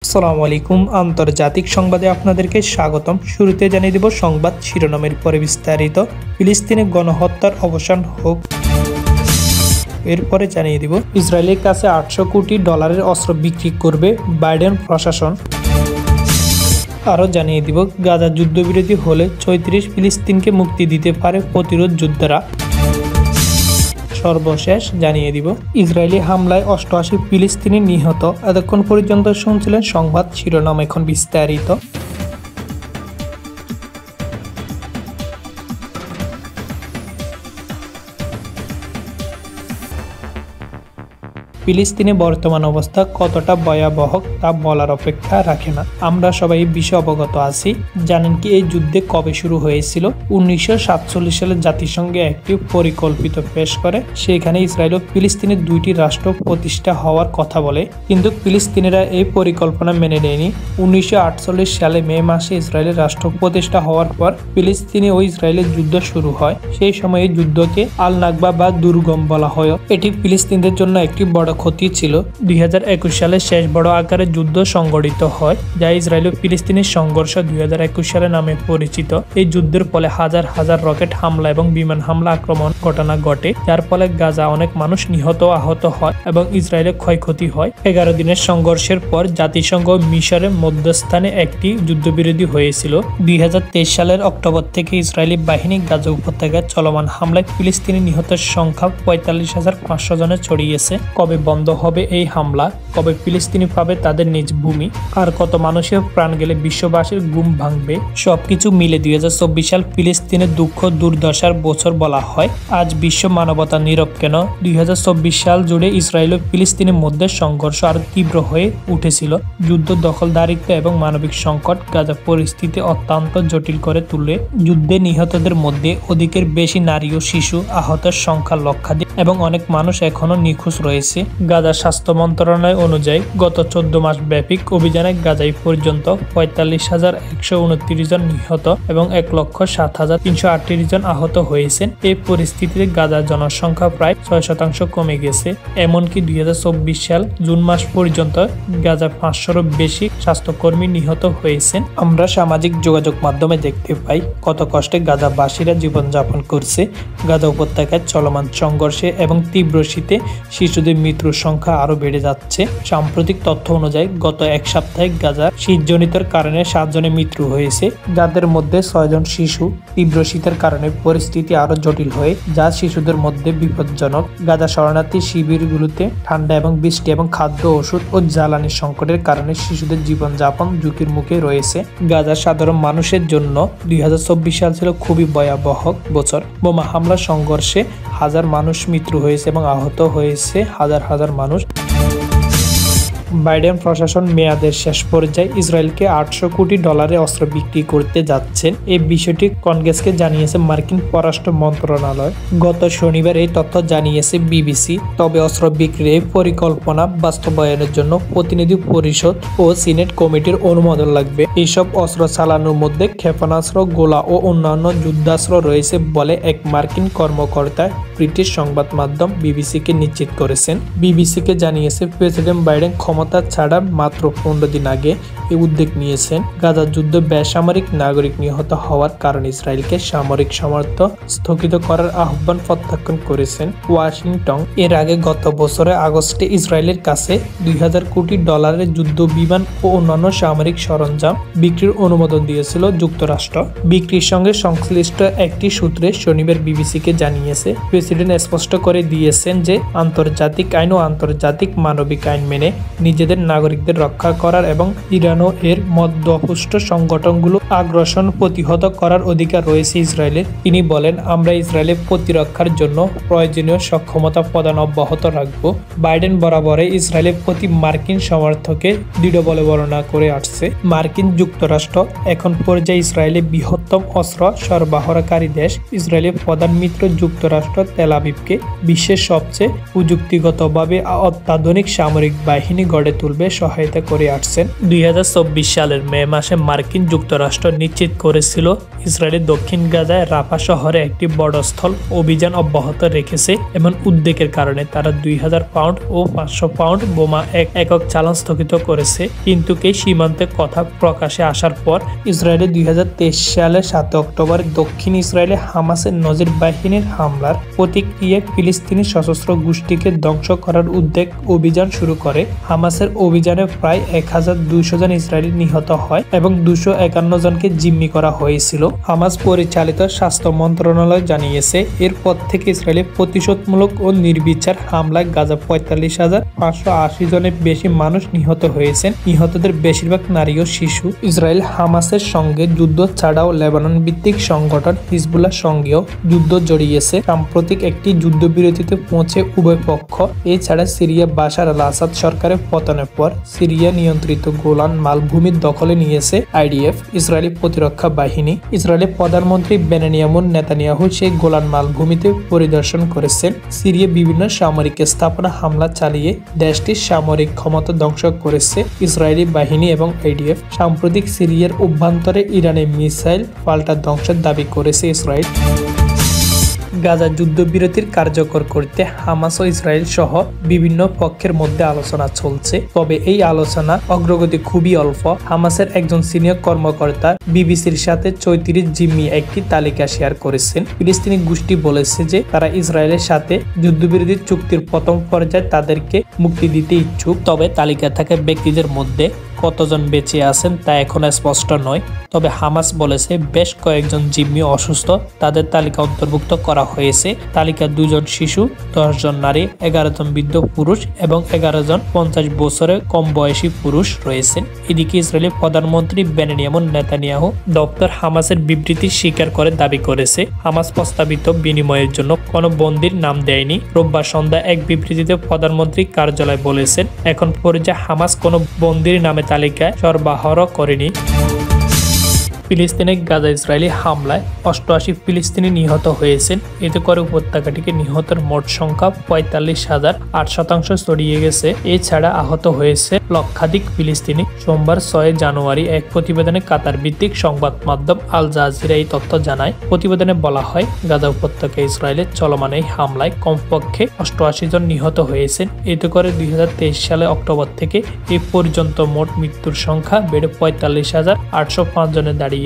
আসসালামু আলাইকুম। আন্তর্জাতিক সংবাদে আপনাদেরকে স্বাগতম। শুরুতে জানিয়ে দেব সংবাদ শিরোনামের পরে বিস্তারিত। ফিলিস্তিনে গণহত্যার অবসান হোক। এরপরে জানিয়ে দিব ইসরায়েলের কাছে $800 কোটি অস্ত্র বিক্রি করবে বাইডেন প্রশাসন। আরও জানিয়ে দিব গাজা যুদ্ধবিরতি হলে 36 ফিলিস্তিনকে মুক্তি দিতে পারে প্রতিরোধ যোদ্ধারা। সর্বশেষ জানিয়ে দিব ইসরায়েলি হামলায় 88 ফিলিস্তিনি নিহত। এতক্ষণ পর্যন্ত শুনছিলেন সংবাদ শিরোনাম, এখন বিস্তারিত। ফিলিস্তিনে বর্তমান অবস্থা কতটা ভয়াবহ তা বলার অপেক্ষা রাখে না। আমরা সবাই বিষয়ে অবগত আছি। জানেন কি এই যুদ্ধে কবে শুরু হয়েছিল? 1947 সালে জাতিসংঘে একটি পরিকল্পিত পেশ করে। সেখানে ইসরায়েল ও ফিলিস্তিনের দুইটি রাষ্ট্র প্রতিষ্ঠা হওয়ার কথা বলে, কিন্তু ফিলিস্তিনিরা এই পরিকল্পনা মেনে নেয়নি। 1948 সালে মে মাসে ইসরায়েলের রাষ্ট্র প্রতিষ্ঠা হওয়ার পর ফিলিস্তিনি ও ইসরায়েলের যুদ্ধ শুরু হয়। সেই সময় এই যুদ্ধকে আল নাকবা বা দুর্গম বলা হয়। এটি ফিলিস্তিনদের জন্য একটি বড় ক্ষতি ছিল। 2021 সালে শেষ বড় আকারের যুদ্ধ সংঘটিত হয়, যা ইসরায়েল ও ফিলিস্তিনের সংঘর্ষ 2021 সালে নামে পরিচিত। এই যুদ্ধের ফলে হাজার হাজার রকেট হামলা এবং বিমান হামলা আক্রমণ ঘটনা ঘটে, যার ফলে গাজা অনেক মানুষ নিহত আহত হয় এবং ইসরায়েলের ক্ষয়ক্ষতি হয়। 11 দিনের সংঘর্ষের পর জাতিসংঘ ও মিশরের মধ্যস্থানে একটি যুদ্ধবিরতি হয়েছিল। 2023 সালের অক্টোবর থেকে ইসরায়েলি বাহিনী গাজা উপত্যকায় চলমান হামলায় ফিলিস্তিনি নিহতের সংখ্যা 45,500 জনে ছড়িয়েছে। কবে বন্ধ হবে এই হামলা? কবে ফিলিস্তিনি পাবে তাদের নিজ ভূমি? আর কত মানুষের প্রাণ গেলে বিশ্ববাসীর ঘুম ভাঙবে? সবকিছু মিলে 2024 সাল ফিলিস্তিনের দুঃখ দুর্দশার বছর বলা হয়। আজ বিশ্ব মানবতা নীরব কেন? 2024 সাল জুড়ে ইসরায়েল ও ফিলিস্তিনের মধ্যে সংঘর্ষ আরো তীব্র হয়ে উঠেছিল। যুদ্ধ, দখলদারিত্ব এবং মানবিক সংকট গাজা পরিস্থিতি অত্যন্ত জটিল করে তুলে। যুদ্ধে নিহতদের মধ্যে অধিকের বেশি নারী ও শিশু, আহতের সংখ্যা লক্ষাধিক এবং অনেক মানুষ এখনো নিখোঁজ রয়েছে। গাজা স্বাস্থ্য মন্ত্রণালয় অনুযায়ী গত 14 মাস ব্যাপী অভিযানে গাজায় পর্যন্ত 45,129 জন নিহত এবং 1,07,338 জন আহত হয়েছেন। এই পরিস্থিতিতে গাজার জনসংখ্যা প্রায় 6% কমে গেছে। এমনকি 2024 সাল জুন মাস পর্যন্ত গাজা 500-এরও বেশি স্বাস্থ্যকর্মী নিহত হয়েছেন। আমরা সামাজিক যোগাযোগ মাধ্যমে দেখতে পাই কত কষ্টে গাজাবাসীরা জীবনযাপন করছে। গাজা উপত্যকায় চলমান সংঘর্ষে এবং তীব্র শীতে শিশুদের মৃত্যুর সংখ্যা আরো বেড়ে যাচ্ছে। সাম্প্রতিক তথ্য অনুযায়ী গত এক সপ্তাহে গাজার শীতজনিত কারণে 7 জনের মৃত্যু হয়েছে, যাদের মধ্যে 6 জন শিশু। তীব্র শীতের কারণে পরিস্থিতি আরো জটিল হয়ে যা শিশুদের মধ্যে বিপজ্জনক। গাজা শরণার্থী শিবিরগুলোতে ঠান্ডা এবং বৃষ্টি এবং খাদ্য, ওষুধ ও জ্বালানি সংকটের কারণে শিশুদের জীবনযাপন ঝুঁকির মুখে রয়েছে। গাজার সাধারণ মানুষের জন্য 2024 সাল ছিল খুবই ভয়াবহ বছর। বোমা হামলা, সংঘর্ষে হাজার মানুষ মৃত্যু হয়েছে এবং আহত হয়েছে হাজার হাজার মানুষ। বাইডেন প্রশাসন মেয়াদের শেষ পর্যায়ে ইসরায়েলকে $800 কোটি অস্ত্র বিক্রি করতে যাচ্ছেন। এই বিষয়টি কংগ্রেসকে জানিয়েছে মার্কিন পররাষ্ট্র মন্ত্রণালয়। গত শনিবার এই তথ্য জানিয়েছে বিবিসি। তবে অস্ত্র বিক্রির এই পরিকল্পনা বাস্তবায়নের জন্য প্রতিনিধি পরিষদ ও সিনেট কমিটির অনুমোদন লাগবে। এইসব অস্ত্র চালানোর মধ্যে ক্ষেপণাস্ত্র, গোলা ও অন্যান্য যুদ্ধাস্ত্র রয়েছে বলে এক মার্কিন কর্মকর্তা ব্রিটিশ সংবাদ মাধ্যম বিবিসিকে নিশ্চিত করেছেন। বিবিসিকে জানিয়েছে প্রেসিডেন্ট বাইডেন ক্ষমতা ছাড়া মাত্র 15 দিন আগে এই উদ্যোগ নিয়েছেন। গাজার যুদ্ধে বেসামরিক নাগরিক নিহত হওয়ার কারণে ইসরায়েলকে সামরিক সামর্থ্য স্থগিত করার আহ্বান প্রত্যাখ্যান করেছেন ওয়াশিংটন। এর আগে গত বছরের আগস্টে ইসরায়েলের কাছে $2,000 কোটি যুদ্ধ বিমান ও অন্যান্য সামরিক সরঞ্জাম বিক্রির অনুমোদন দিয়েছিল যুক্তরাষ্ট্র। বিক্রির সঙ্গে সংশ্লিষ্ট একটি সূত্রে শনিবার বিবিসিকে জানিয়েছে প্রেসিডেন্ট স্পষ্ট করে দিয়েছেন যে আন্তর্জাতিক আইন ও আন্তর্জাতিক মানবিক আইন মেনে নিজেদের নাগরিকদের রক্ষা করার এবং ইরান ও এর মধ্যপুষ্ট সংগঠনগুলো আগ্রাসন প্রতিহত করার অধিকার রয়েছে ইসরায়েলের। তিনি বলেন, আমরা ইসরায়েলের প্রতিরক্ষার জন্য প্রয়োজনীয় সক্ষমতা প্রদান অব্যাহত রাখব। বাইডেন বরাবরে ইসরায়েলের প্রতি মার্কিন সমর্থকে দৃঢ় বলে বর্ণনা করে আসছে। মার্কিন যুক্তরাষ্ট্র এখন পর্যায়ে ইসরায়েলের বৃহত্তম অস্ত্র সরবরাহকারী দেশ। ইসরায়েলের প্রধান মিত্র যুক্তরাষ্ট্র তেল আবিবকে বিশ্বের সবচেয়ে প্রযুক্তিগতভাবে অত্যাধুনিক সামরিক বাহিনী গড়ে তুলবে সহায়তা করে আসছেন। 2024 সালের মে মাসে মার্কিন যুক্তরাষ্ট্র নিশ্চিত করেছিল ইসরায়েলের দক্ষিণ গাজায় রাফা শহরে একটি বড় স্থল অভিযান অব্যাহত রেখেছে এবং উদ্বেগের কারণে তারা 2000 পাউন্ড ও 500 পাউন্ড বোমা একক চালান স্থগিত করেছে। কিন্তু এই সীমান্তে কথা প্রকাশে আসার পর ইসরায়েলে 2023 সালের 7 অক্টোবর দক্ষিণ ইসরায়েলে হামাসের নজির বাহিনীর হামলার প্রতিক্রিয়ায় ফিলিস্তিনি সশস্ত্র গোষ্ঠীকে ধ্বংস করার উদ্যোগ অভিযান শুরু করে। হামাসের অভিযানে প্রায় 1200 জন ইসরায়েলি নিহত হয় এবং 251 জনকে জিম্মি করা হয়েছিল। হামাস পরিচালিত স্বাস্থ্য মন্ত্রণালয় জানিয়েছে এরপর থেকে ইসরায়েলি প্রতিশোধমূলক ও নির্বিচার হামলায় গাজা 45,580 জনের বেশি মানুষ নিহত হয়েছেন। নিহতদের বেশিরভাগ নারী ও শিশু। ইসরায়েল হামাসের সঙ্গে যুদ্ধ ছাড়াও লেবানন ভিত্তিক সংগঠন হিজবুল্লাহর সঙ্গেও যুদ্ধ জড়িয়েছে। সাম্প্রতিক একটি যুদ্ধবিরতিতে পৌঁছে উভয় পক্ষ। এছাড়া সিরিয়া বাশার আল আসাদ সরকারের পতনের পর সিরিয়া নিয়ন্ত্রিত গোলান মালভূমির দখলে নিয়েছে আইডিএফ, ইসরায়েলি প্রতিরক্ষা বাহিনী। ইসরায়েলের প্রধানমন্ত্রী বেনিয়ামিন নেতানিয়াহু সেই গোলান মালভূমিতে পরিদর্শন করেছেন। সিরিয়া বিভিন্ন সামরিক স্থাপনা হামলা চালিয়ে দেশটির সামরিক ক্ষমতা ধ্বংস করেছে ইসরায়েলি বাহিনী এবং আইডিএফ। সাম্প্রতিক সিরিয়ার অভ্যন্তরে ইরানের মিসাইল পাল্টা ধ্বংসের দাবি করেছে ইসরায়েল। গাজা যুদ্ধবিরতির কার্যকর করতে হামাস ও ইসরায়েল সহ বিভিন্ন পক্ষের মধ্যে আলোচনা চলছে, তবে এই আলোচনা অগ্রগতি খুবই অল্প। হামাসের একজন সিনিয়র কর্মকর্তা বিবিসির সাথে 34 জিম্মি একটি তালিকা শেয়ার করেছেন। ফিলিস্তিনি গোষ্ঠী বলেছে যে তারা ইসরায়েলের সাথে যুদ্ধবিরতি চুক্তির প্রথম পর্যায়ে তাদেরকে মুক্তি দিতে ইচ্ছুক, তবে তালিকায় থাকা ব্যক্তিদের মধ্যে কতজন বেঁচে আছেন তা এখন স্পষ্ট নয়। তবে হামাস বলেছে বেশ কয়েকজন জিম্মি অসুস্থ, তাদের তালিকা অন্তর্ভুক্ত করা হয়েছে। তালিকায় 2 জন শিশু, 10 জন নারী, 11 জন বৃদ্ধ পুরুষ এবং 11 জন 50 বছরের কম বয়সী পুরুষ রয়েছেন। এদিকে ইসরায়েলের প্রধানমন্ত্রী বেনিয়ামিন নেতানিয়াহু দপ্তর হামাসের বিবৃতি স্বীকার করে দাবি করেছে হামাস প্রস্তাবিত বিনিময়ের জন্য কোনো বন্দির নাম দেয়নি। রোববার সন্ধ্যায় এক বিবৃতিতে প্রধানমন্ত্রী কার্যালয় বলেছেন এখন পর্যন্ত হামাস কোনো বন্দির নামে তালিকায় সরবরাহ করেনি। ফিলিস্তিনে গাজা ইসরায়েলি হামলায় 88 ফিলিস্তিনি নিহত হয়েছেন। এতে করে উপত্যকাটিকে নিহতের মোট সংখ্যা 45,008 ছড়িয়ে গেছে। এছাড়া আহত হয়েছে লক্ষাধিক ফিলিস্তিনি। সোমবার 6 জানুয়ারি এক প্রতিবেদনে কাতার ভিত্তিক সংবাদ মাধ্যম আল জাজিরা এই তথ্য জানায়। প্রতিবেদনে বলা হয় গাজা উপত্যকায় ইসরায়েলের চলমান এই হামলায় কমপক্ষে 88 জন নিহত হয়েছেন। এতে করে 2023 সালে অক্টোবর থেকে এই পর্যন্ত মোট মৃত্যুর সংখ্যা বেড়ে 45,805 জনে দাঁড়িয়েছে।